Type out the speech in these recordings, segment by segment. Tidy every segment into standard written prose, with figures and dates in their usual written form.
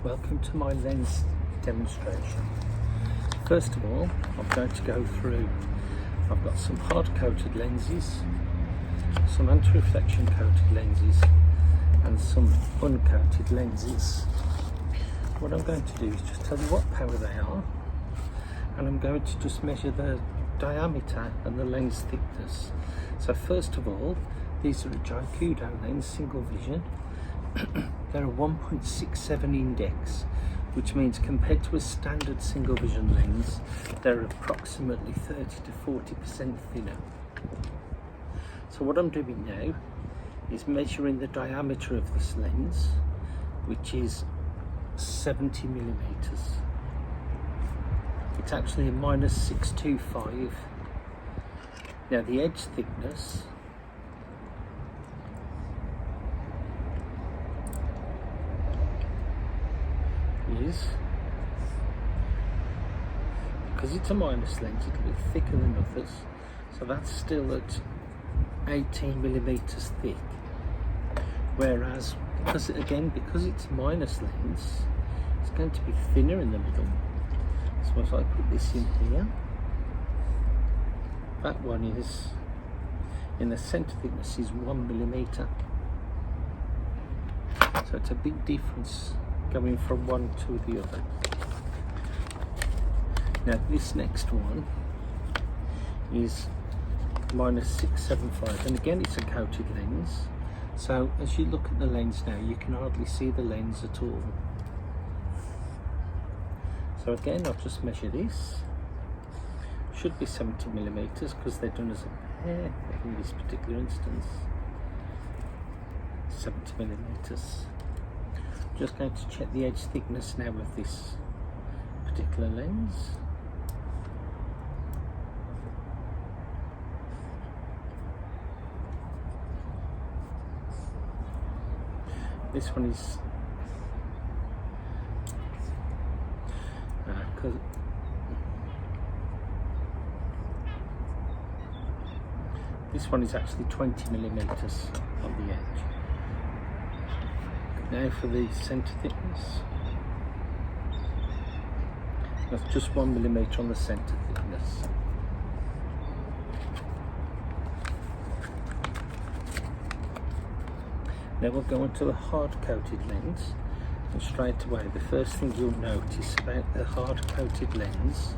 Welcome to my lens demonstration. First of all, I'm going to go through, I've got some hard coated lenses, some anti-reflection coated lenses and some uncoated lenses. What I'm going to do is just tell you what power they are, and I'm going to just measure the diameter and the lens thickness. So first of all, these are a Giacudo lens, single vision. They're a 1.67 index, which means compared to a standard single vision lens, they're approximately 30 to 40% thinner. So what I'm doing now is measuring the diameter of this lens, which is 70 millimeters. It's actually a -625. Now the edge thickness is, because it's a minus lens, it'll be thicker than others, so that's still at 18 millimeters thick, whereas because it's a minus lens, it's going to be thinner in the middle. So as I put this in here, that one is, in the center thickness, is 1 millimeter, so it's a big difference going from one to the other. Now this next one is -675, and again it's a coated lens, so as you look at the lens now, you can hardly see the lens at all. So again, I'll just measure this. Should be 70 millimeters because they're done as a pair in this particular instance. 70 millimeters. Just going to check the edge thickness now of this particular lens. This one is this one is actually 20 millimeters on the edge. Now for the center thickness, that's just 1 millimeter on the center thickness. Now we'll go on to the hard coated lens, and straight away the first thing you'll notice about the hard coated lens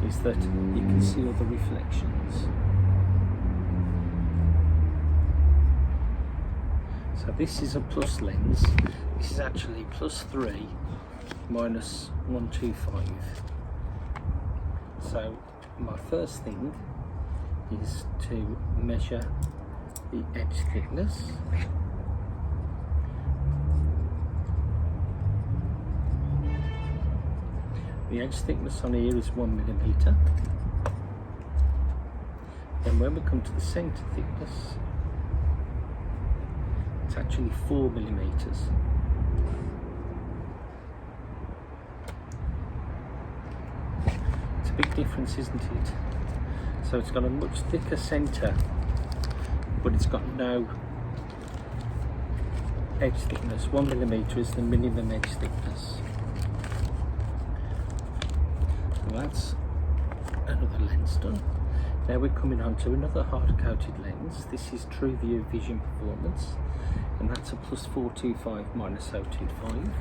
is that you can see all the reflections. So this is a plus lens. This is actually +3 -125. So my first thing is to measure the edge thickness. The edge thickness on here is 1 millimeter. Then when we come to the center thickness, it's actually 4 millimeters. It's a big difference, isn't it? So it's got a much thicker center, but it's got no edge thickness. 1 millimeter is the minimum edge thickness. So that's another lens done. Now we're coming on to another hard coated lens. This is True View Vision Performance, and that's a +425 -025.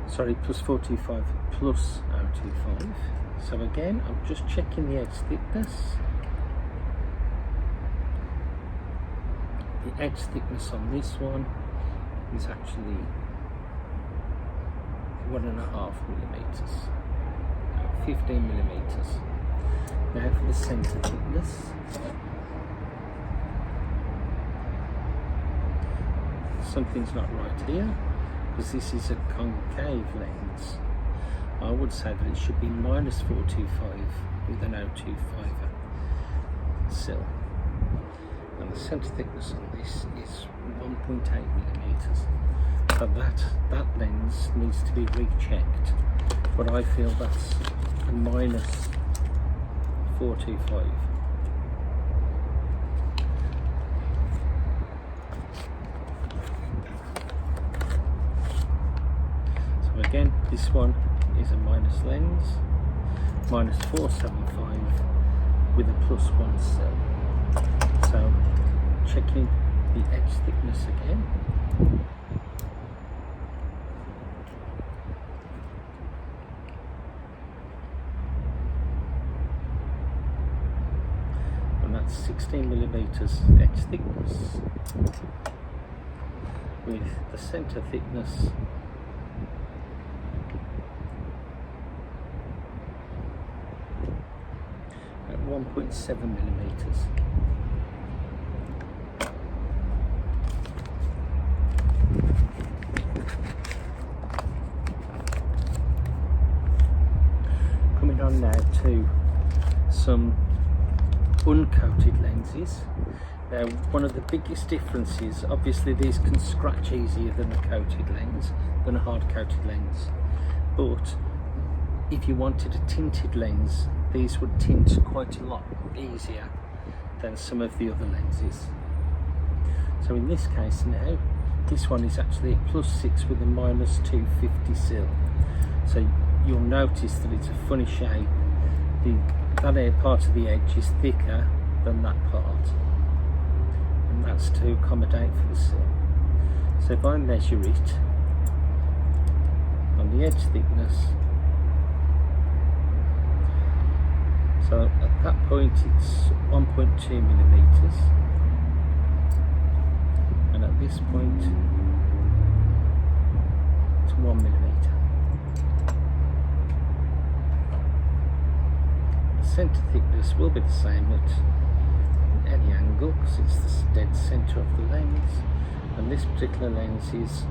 Sorry, +425 +025. So again, I'm just checking the edge thickness. The edge thickness on this one is actually 1.5 millimeters, 15 millimeters. Now for the center thickness, something's not right here because this is a concave lens. I would say that it should be -425 with an 025 sill. And the centre thickness on this is 1.8 millimeters. So that lens needs to be rechecked. But I feel that's a -425. Again, this one is a minus lens, minus 475 with a +1 cell. So checking the edge thickness again. And that's 16mm edge thickness with the center thickness at 1.7mm. Coming on now to some uncoated lenses. Now, one of the biggest differences, obviously these can scratch easier than a coated lens, than a hard coated lens, but if you wanted a tinted lens, these would tint quite a lot easier than some of the other lenses. So in this case now, this one is actually a +6 with a -250 sill. So you'll notice that it's a funny shape. That part of the edge is thicker than that part, and that's to accommodate for the sill. So if I measure it on the edge thickness, so at that point it's 1.2mm, and at this point it's 1mm. Center thickness will be the same at any angle because it's the dead center of the lens, and this particular lens is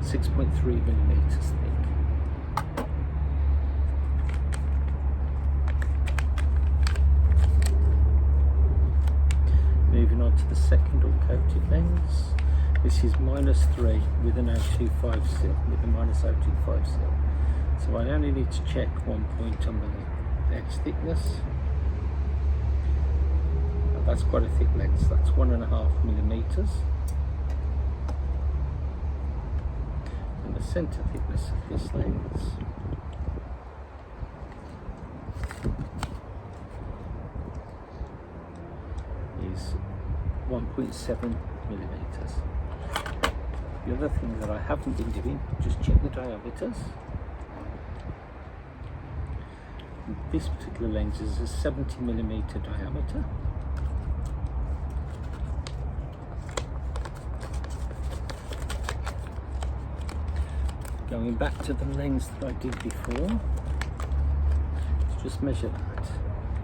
6.3mm thick. Moving on to the second uncoated lens. This is -3 with an 0.25 sill, with a -0.25 sill. So I only need to check one point on the edge thickness. Now that's quite a thick lens, that's 1.5mm. And the center thickness of this lens is 1.7mm. The other thing that I haven't been doing, just check the diameters. This particular lens is a 70mm diameter. Going back to the lens that I did before, let's just measure that,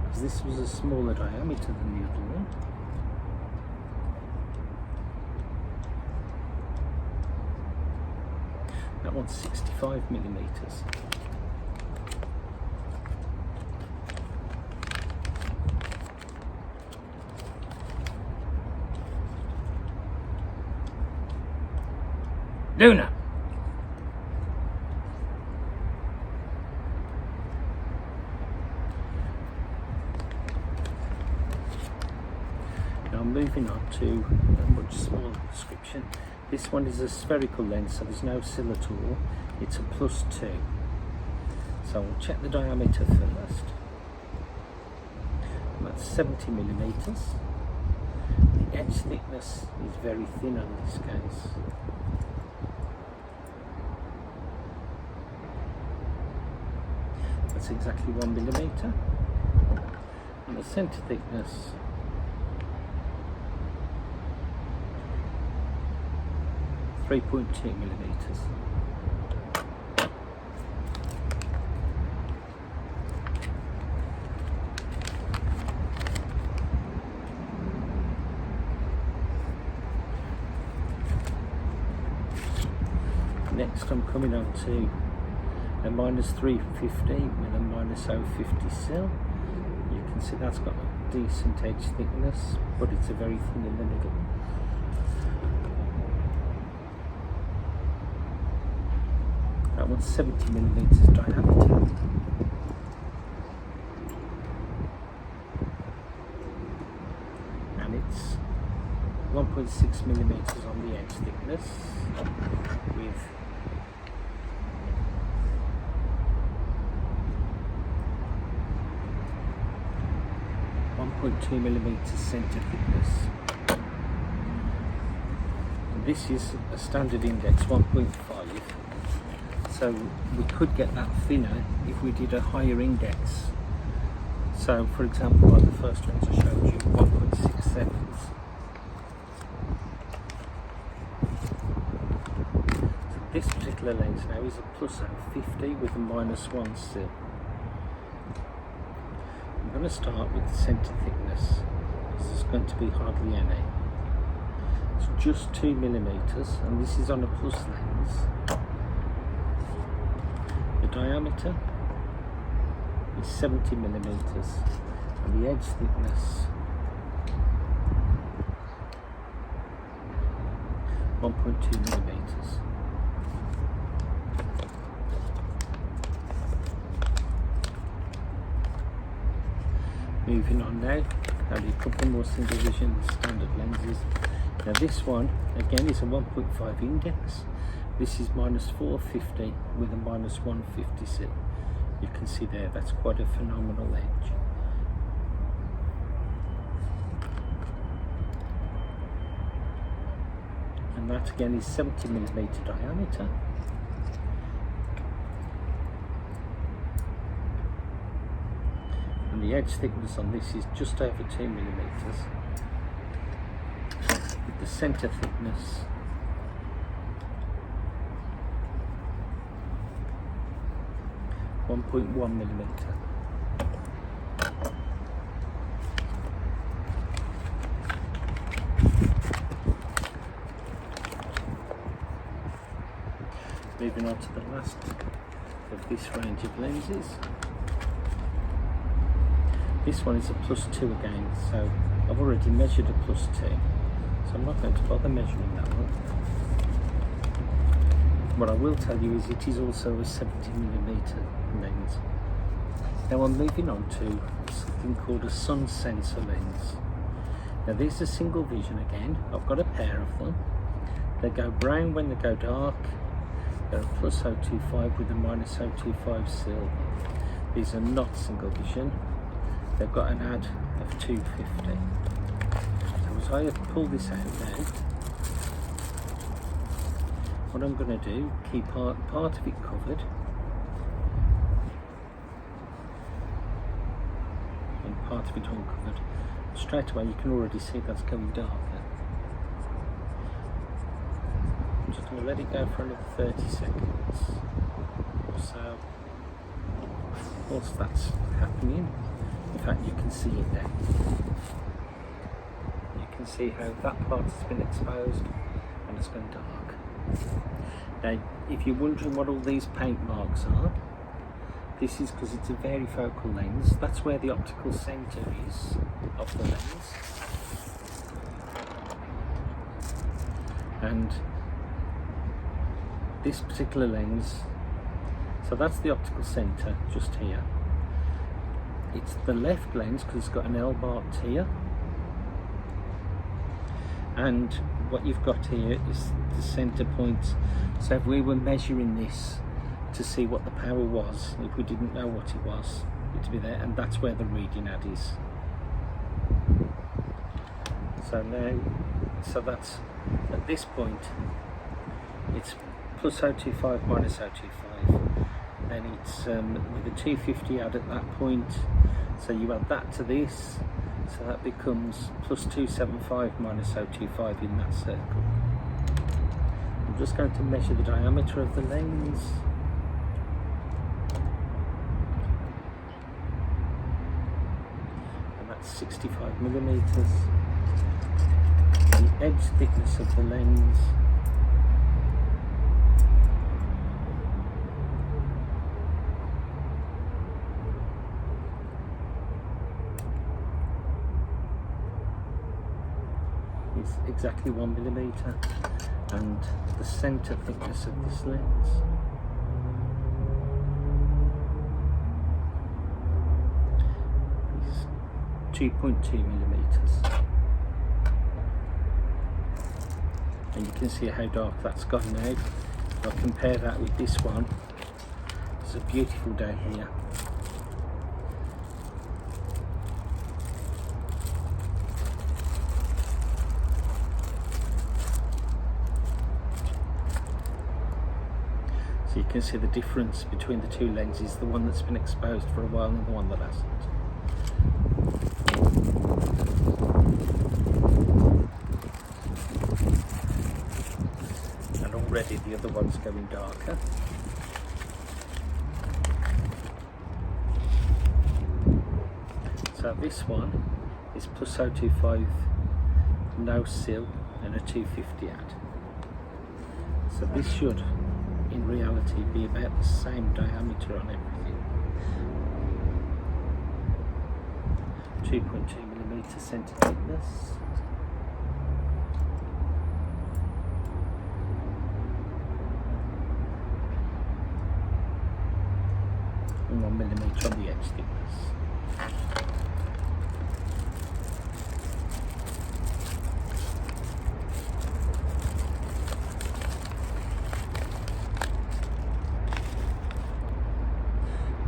because this was a smaller diameter than the other one. That one's 65mm. Luna. Now moving on to a much smaller description. This one is a spherical lens, so there's no sill at all. It's a +2. So we'll check the diameter first. And that's 70mm. The edge thickness is very thin on this case. That's exactly 1mm, and the center thickness is 3.2mm. Next I'm coming on to a -350 with a -0.50 sill. You can see that's got a decent edge thickness, but it's a very thin in the middle. That one's 70mm diameter. And it's 1.6mm on the edge thickness with 1.2mm centre thickness. And this is a standard index 1.5, so we could get that thinner if we did a higher index. So for example, like the first ones I showed you, 1.67. This particular lens now is a plus 50 with a -1 sill. I'm going to start with the centre thickness. This is going to be hardly any. It's just 2mm, and this is on a plus lens. The diameter is 70mm, and the edge thickness 1.2mm. Moving on now, only a couple more single vision standard lenses. Now this one again is a 1.5 index. This is -450 with a -150 sill. You can see there, that's quite a phenomenal edge. And that again is 70mm diameter. And the edge thickness on this is just over 2mm. With the centre thickness 1.1mm. Moving on to the last of this range of lenses. This one is a +2 again, so I've already measured a +2, so I'm not going to bother measuring that one. What I will tell you is it is also a 70mm lens. Now I'm moving on to something called a sun sensor lens. Now these are single vision again. I've got a pair of them. They go brown when they go dark. They're a +025 with a -025 sill. These are not single vision. They've got an add of 250. So as I pull this out now, what I'm going to do, keep part of it covered, and part of it uncovered. Straight away you can already see that's going darker. I'm just going to let it go for another 30 seconds or so. Whilst that's happening, in fact you can see it there. You can see how that part has been exposed and it's gone dark. Now if you're wondering what all these paint marks are, this is because it's a varifocal lens. That's where the optical centre is of the lens. And this particular lens, so that's the optical centre just here. It's the left lens because it's got an L marked here. And what you've got here is the centre point. So if we were measuring this to see what the power was, if we didn't know what it was, it'd be there, and that's where the reading add is. So now, so that's at this point, it's +025 -025. Then it's with a 250 add at that point. So you add that to this, so that becomes +275 -025 in that circle. I'm just going to measure the diameter of the lens. And that's 65mm. The edge thickness of the lens is exactly 1mm, and the centre thickness of this lens is 2.2mm. And you can see how dark that's gone now. If I compare that with this one, it's a beautiful day here. can see the difference between the two lenses, the one that's been exposed for a while and the one that hasn't. And already the other one's going darker. So this one is plus 0.25, no sill, and a 250 add. So this should in reality be about the same diameter on everything. 2.2mm centre thickness. And 1mm on the edge thickness.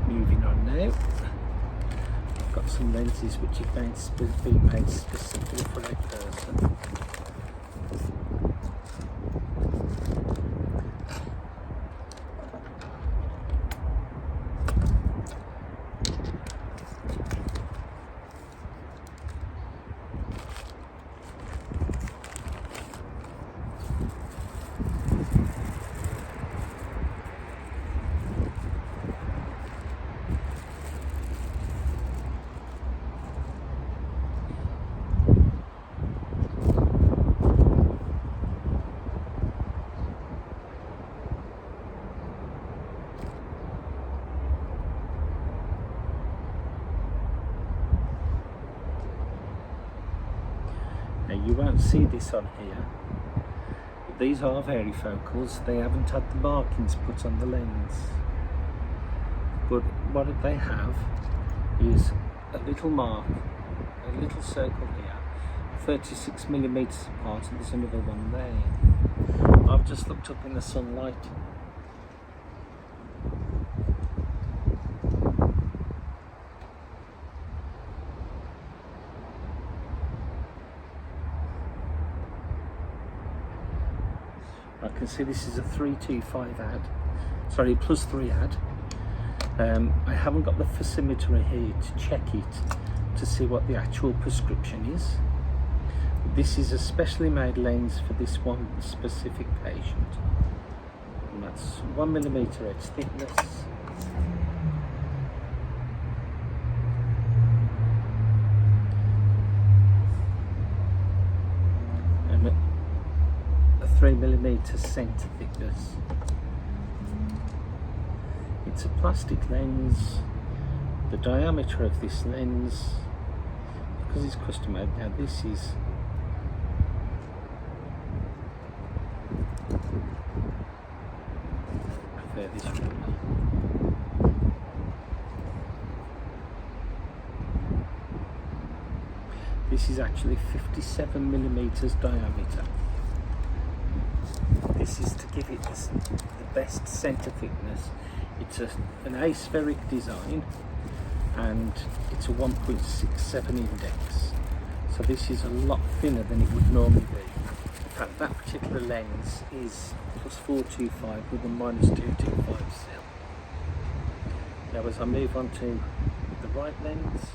Moving on now, I've got some lenses which have been made specifically for a person. Now you won't see this on here, but these are varifocals. They haven't had the markings put on the lens, but what they have is a little mark, a little circle here, 36mm apart, and there's another one there. I've just looked up in the sunlight. I can see this is a 325 add, sorry, plus 3 add. I haven't got the photometer here to check it to see what the actual prescription is. This is a specially made lens for this one specific patient, and that's 1mm edge thickness. And a 3mm centre thickness. It's a plastic lens. The diameter of this lens, because it's custom made, now this is this really. This is actually 57mm diameter. This is to give it the best centre thickness. It's an aspheric design, and it's a 1.67 index. So this is a lot thinner than it would normally be. In fact, that particular lens is plus 425 with a minus 225 cell. Now as I move on to the right lens,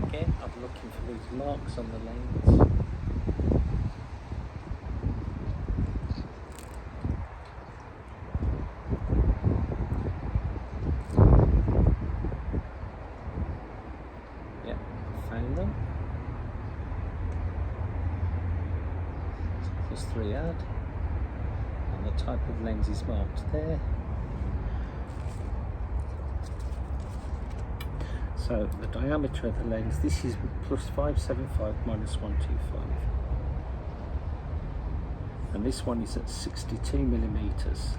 again I'm looking for these marks on the lens. Yep, found them. Plus 3 add. And the type of lens is marked there. So the diameter of the lens, this is plus 575 minus 125. And this one is at 62mm.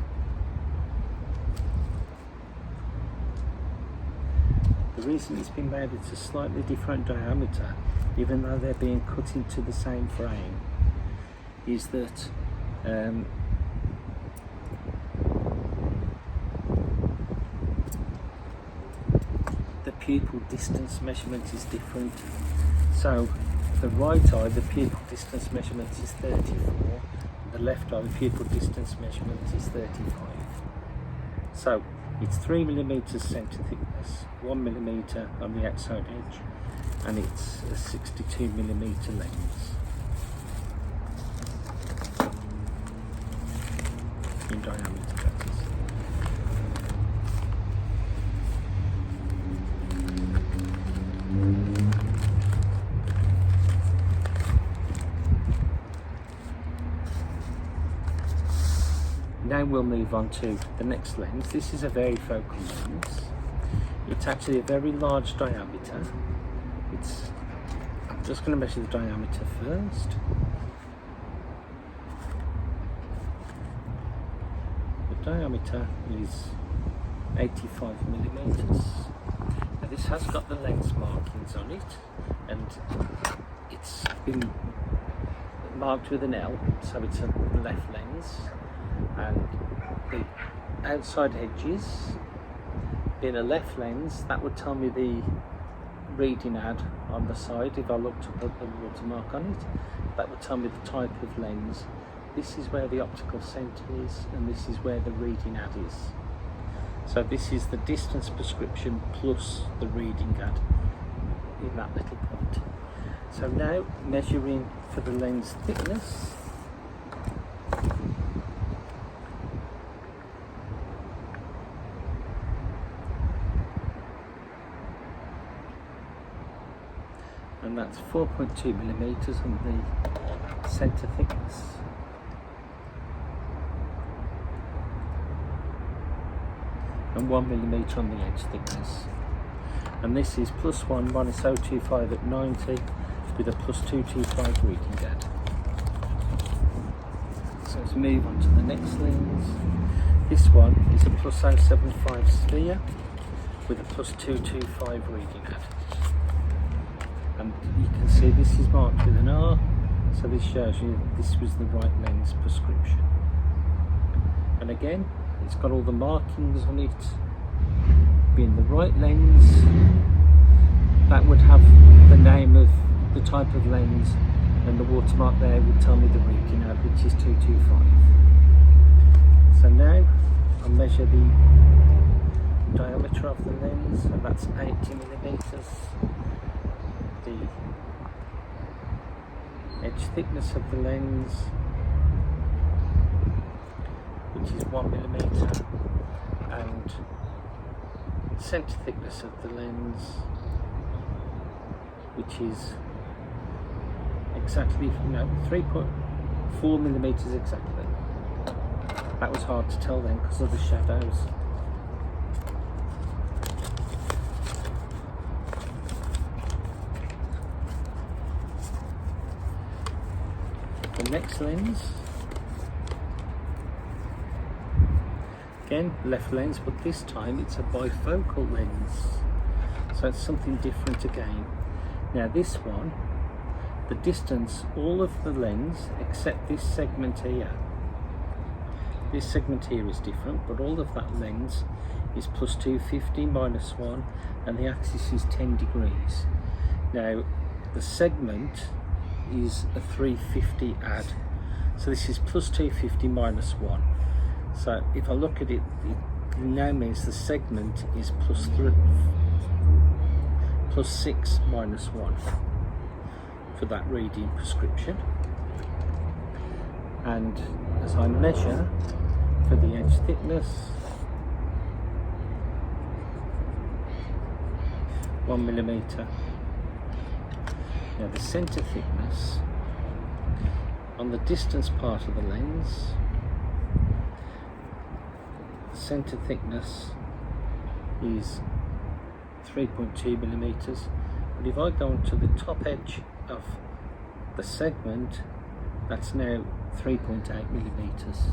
The reason it's been made, it's a slightly different diameter, even though they're being cut into the same frame, is that the pupil distance measurement is different. So the right eye, the pupil distance measurement is 34, the left eye, the pupil distance measurement is 35. So it's 3mm centre thickness, 1mm on the outside edge, and it's a 62mm lens in diameter, that is. Now we'll move on to the next lens. This is a varifocal lens. It's actually a very large diameter. I'm just going to measure the diameter first. The diameter is 85mm. Now this has got the lens markings on it, and it's been marked with an L, so it's a left lens. And the outside edges being a left lens, that would tell me the reading ad on the side. If I looked up at the watermark on it, that would tell me the type of lens. This is where the optical centre is, and this is where the reading ad is. So this is the distance prescription plus the reading ad in that little point. So now measuring for the lens thickness. And that's 4.2mm on the centre thickness. And 1mm on the edge thickness. And this is +1 minus 0.25 at 90 with a +225 reading ad. So let's move on to the next lens. This one is a +0.75 sphere with a +225 reading ad. And you can see this is marked with an R, so this shows you this was the right lens prescription. And again, it's got all the markings on it, being the right lens. That would have the name of the type of lens, and the watermark there would tell me the reading ad, which is 225. So now I'll measure the diameter of the lens, and that's 80mm. The edge thickness of the lens, which is 1mm, and centre thickness of the lens, which is exactly 3.4mm exactly. That was hard to tell then because of the shadows. The next lens, again left lens, but this time it's a bifocal lens, so it's something different again. Now this one, the distance, all of the lens except this segment here, is different, but all of that lens is +250 -1, and the axis is 10 degrees. Now the segment is a 350 ad, so this is +250 -1. So if I look at it, it now means the segment is +6 -1 for that reading prescription. And as I measure for the edge thickness, 1mm. Now the centre thickness on the distance part of the lens, the centre thickness is 3.2mm, but if I go onto the top edge of the segment, that's now 3.8mm.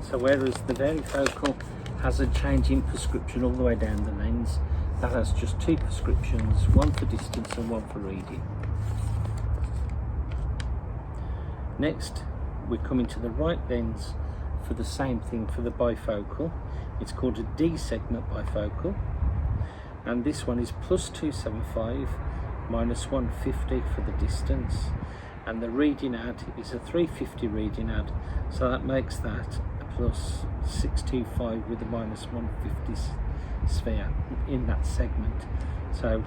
So whereas the varifocal has a change in prescription all the way down the lens, that has just two prescriptions, one for distance and one for reading. Next, we're coming to the right lens for the same thing for the bifocal. It's called a D segment bifocal, and this one is +275 minus 150 for the distance, and the reading ad is a 350 reading ad, so that makes that a plus 625 with a minus 150 sphere in that segment. So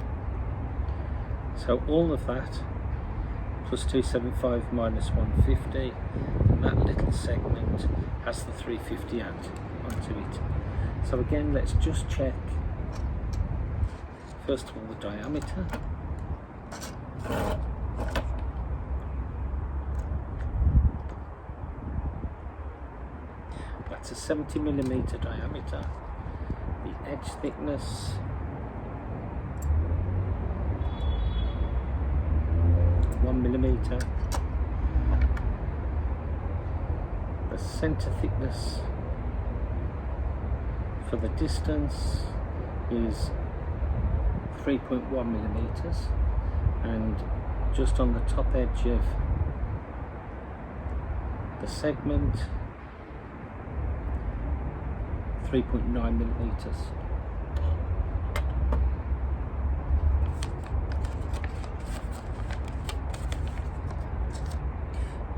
all of that plus 275 minus 150, and that little segment has the 350 ad onto it. So again, let's just check first of all the diameter. That's a 70mm diameter. The edge thickness, millimeter. The center thickness for the distance is 3.1 millimeters, and just on the top edge of the segment, 3.9 millimeters.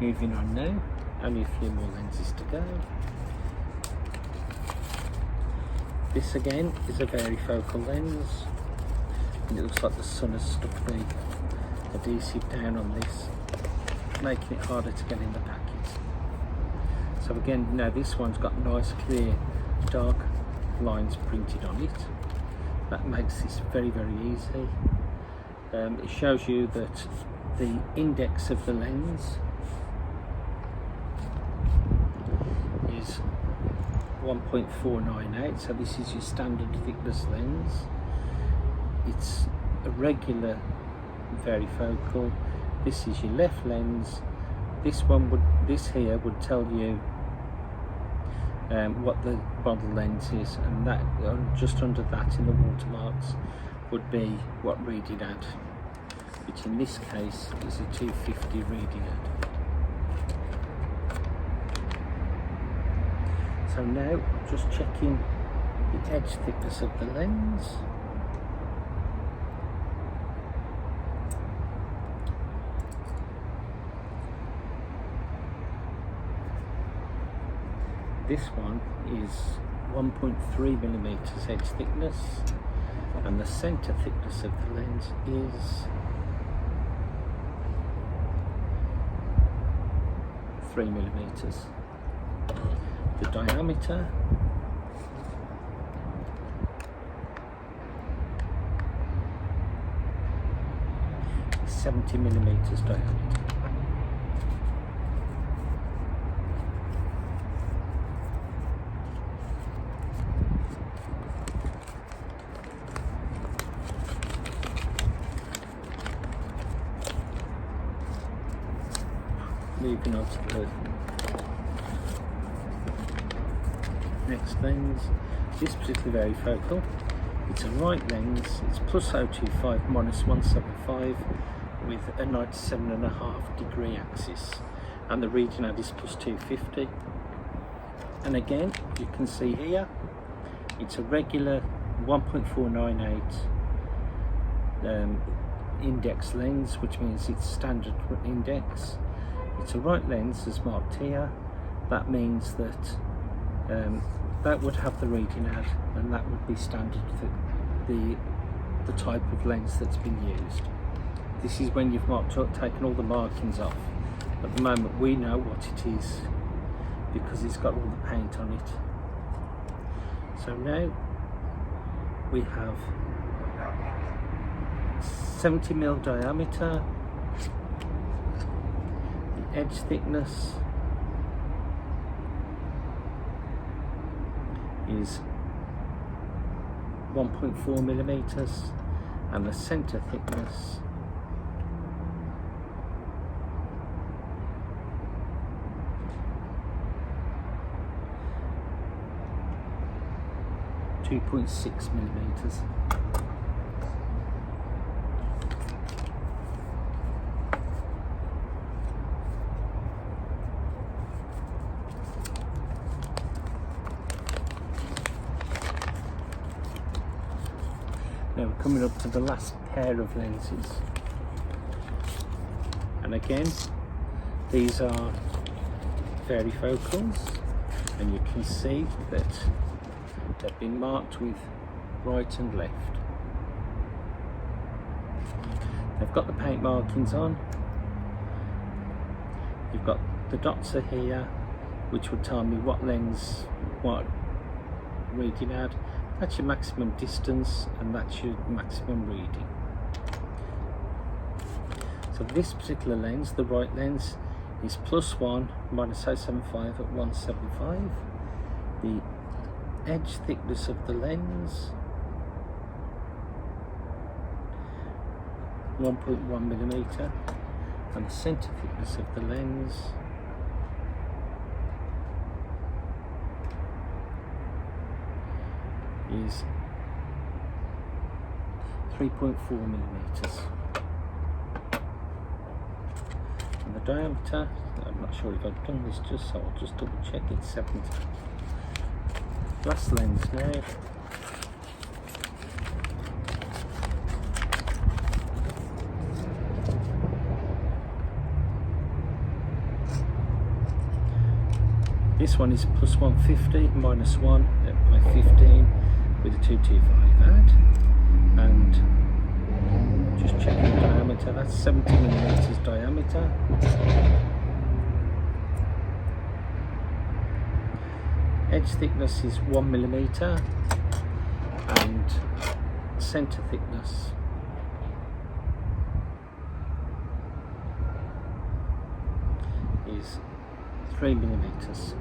Moving on now, only a few more lenses to go. This again is a varifocal lens, and it looks like the sun has stuck the adhesive down on this, making it harder to get in the packet. So again, now this one's got nice clear dark lines printed on it. That makes this very, very easy. It shows you that the index of the lens is 1.498, so this is your standard thickness lens. It's a regular varifocal. This is your left lens. This here would tell you what the model lens is, and that just under that in the watermarks would be what reading ad, which in this case is a 250 reading ad. So now I'm just checking the edge thickness of the lens. This one is 1.3 millimeters edge thickness, and the center thickness of the lens is 3 millimeters. The diameter is 70 millimeters diameter. Moving on to the next lens. This particular varifocal, it's a right lens. It's plus 025 minus 175 with a 97.5 degree axis, and the reading ad is plus 250. And again, you can see here, it's a regular 1.498 index lens, which means it's standard index. It's a right lens as marked here. That means that that would have the reading ad, and that would be standard for the type of lens that's been used. This is when you've taken all the markings off. At the moment we know what it is because it's got all the paint on it. So now we have 70mm diameter. The edge thickness is 1.4 millimeters, and the center thickness is 2.6 millimeters. Now we're coming up to the last pair of lenses. And again, these are varifocals, and you can see that they've been marked with right and left. They've got the paint markings on. You've got the dots are here, which will tell me what lens, what reading out. That's your maximum distance, and that's your maximum reading. So this particular lens, the right lens, is +1 minus 0.75 at 175. The edge thickness of the lens, 1.1 millimeter, and the center thickness of the lens is 3.4 millimeters. And the diameter, I'm not sure if I've done this just so I'll just double check, it's 70. Last lens now. This one is +150 minus 1 by 15 with a 225 add, and just checking the diameter, that's 70 millimeters diameter. Edge thickness is 1 millimeter, and center thickness is 3 millimeters.